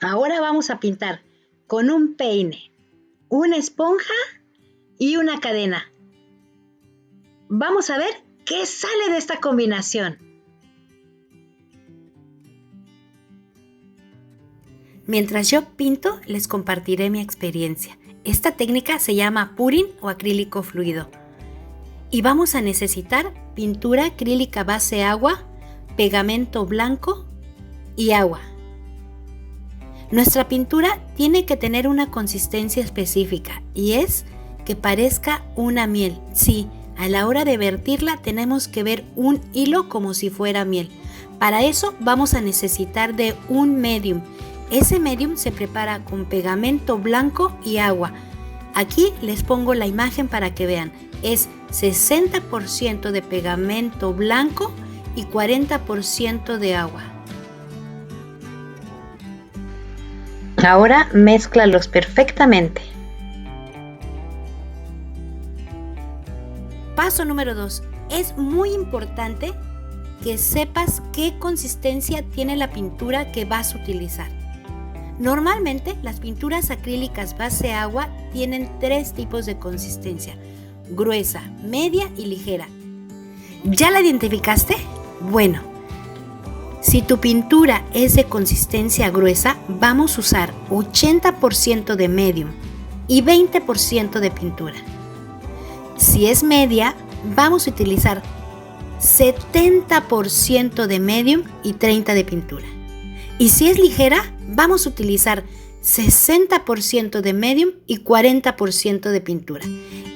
Ahora vamos a pintar con un peine, una esponja y una cadena. Vamos a ver qué sale de esta combinación. Mientras yo pinto, les compartiré mi experiencia. Esta técnica se llama pouring o acrílico fluido. Y vamos a necesitar pintura acrílica base agua, pegamento blanco y agua. Nuestra pintura tiene que tener una consistencia específica y es que parezca una miel. Sí, a la hora de vertirla tenemos que ver un hilo como si fuera miel. Para eso vamos a necesitar de un medium. Ese medium se prepara con pegamento blanco y agua. Aquí les pongo la imagen para que vean. Es 60% de pegamento blanco y 40% de agua. Ahora mézclalos perfectamente. Paso número 2. Es muy importante que sepas qué consistencia tiene la pintura que vas a utilizar. Normalmente las pinturas acrílicas base agua tienen 3 tipos de consistencia: gruesa, media y ligera. ¿Ya la identificaste? Bueno, si tu pintura es de consistencia gruesa, vamos a usar 80% de medium y 20% de pintura. Si es media, vamos a utilizar 70% de medium y 30% de pintura. Y si es ligera, vamos a utilizar 60% de medium y 40% de pintura.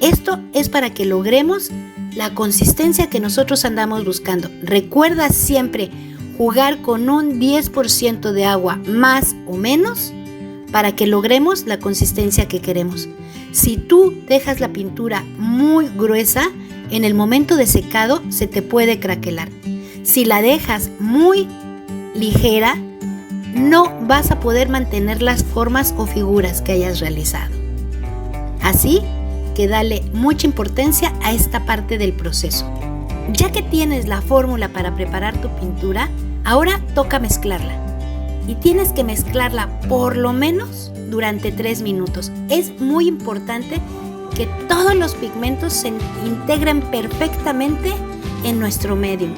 Esto es para que logremos la consistencia que nosotros andamos buscando. Recuerda siempre jugar con un 10% de agua más o menos para que logremos la consistencia que queremos. Si tú dejas la pintura muy gruesa, en el momento de secado se te puede craquelar. Si la dejas muy ligera, no vas a poder mantener las formas o figuras que hayas realizado. Así que dale mucha importancia a esta parte del proceso. Ya que tienes la fórmula para preparar tu pintura, ahora toca mezclarla. Y tienes que mezclarla por lo menos durante 3 minutos. Es muy importante que todos los pigmentos se integren perfectamente en nuestro medio.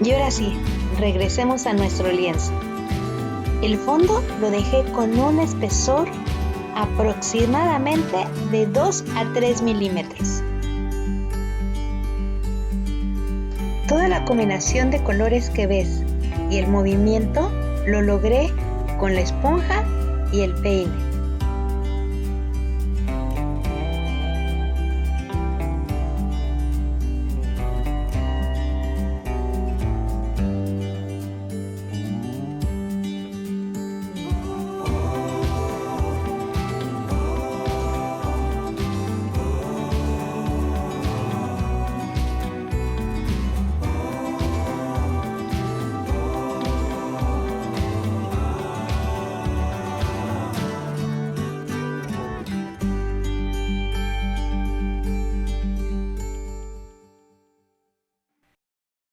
Y ahora sí, regresemos a nuestro lienzo. El fondo lo dejé con un espesor aproximadamente de 2 a 3 milímetros. Toda la combinación de colores que ves y el movimiento lo logré con la esponja y el peine.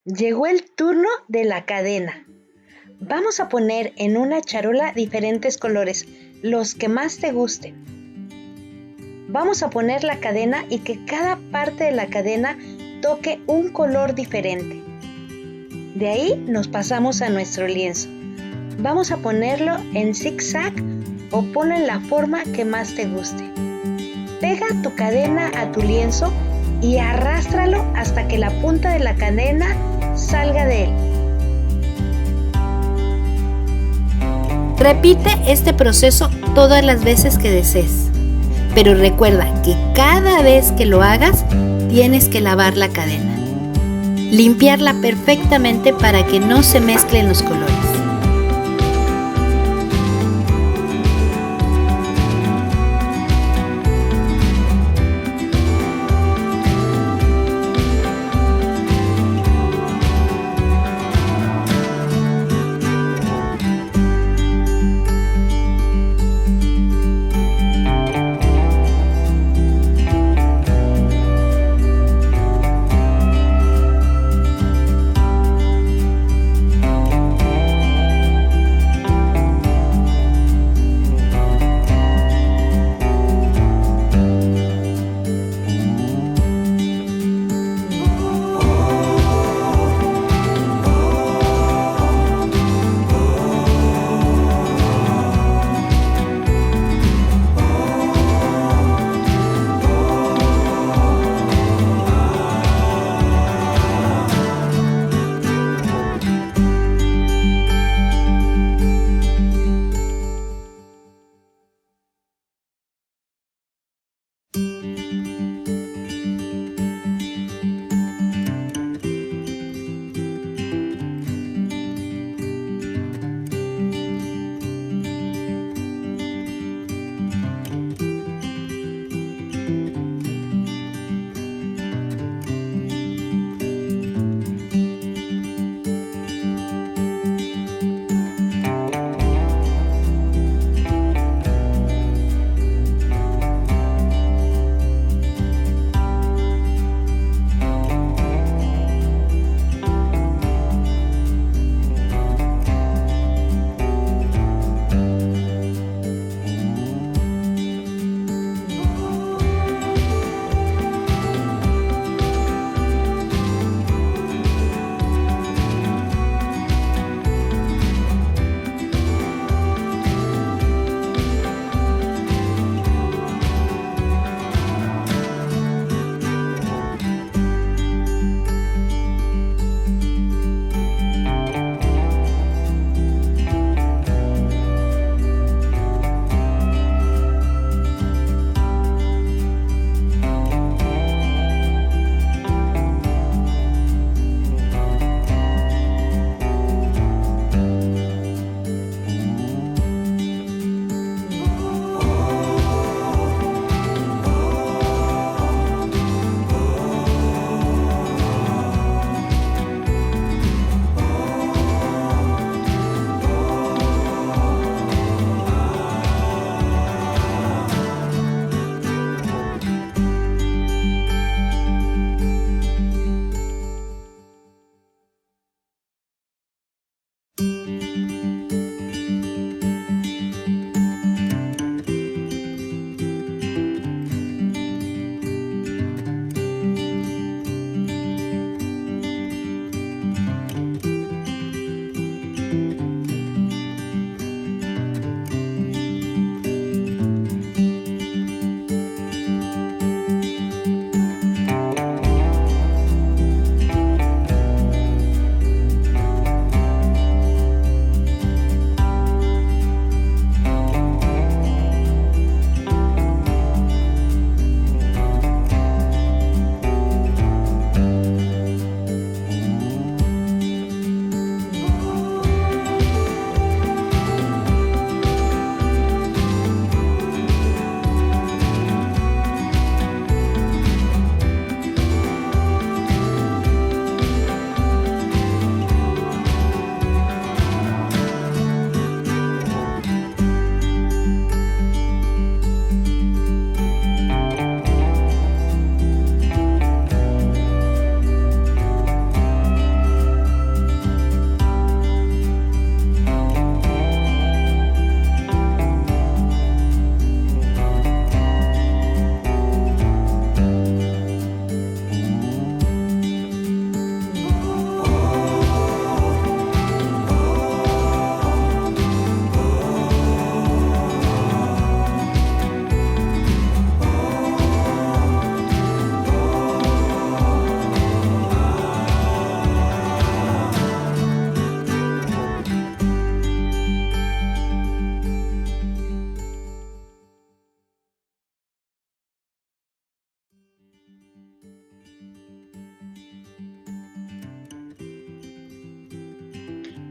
Llegó el turno de la cadena. Vamos a poner en una charola diferentes colores, los que más te gusten. Vamos a poner la cadena y que cada parte de la cadena toque un color diferente. De ahí nos pasamos a nuestro lienzo. Vamos a ponerlo en zigzag o ponlo en la forma que más te guste. Pega tu cadena a tu lienzo y arrástralo hasta que la punta de la cadena salga de él. Repite este proceso todas las veces que desees, pero recuerda que cada vez que lo hagas tienes que lavar la cadena, limpiarla perfectamente para que no se mezclen los colores.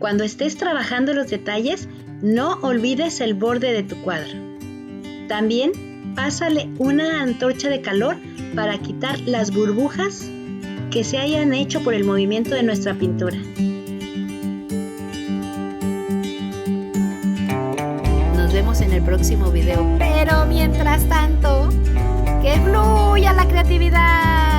Cuando estés trabajando los detalles, no olvides el borde de tu cuadro. También pásale una antorcha de calor para quitar las burbujas que se hayan hecho por el movimiento de nuestra pintura. Nos vemos en el próximo video. Pero mientras tanto, ¡que fluya la creatividad!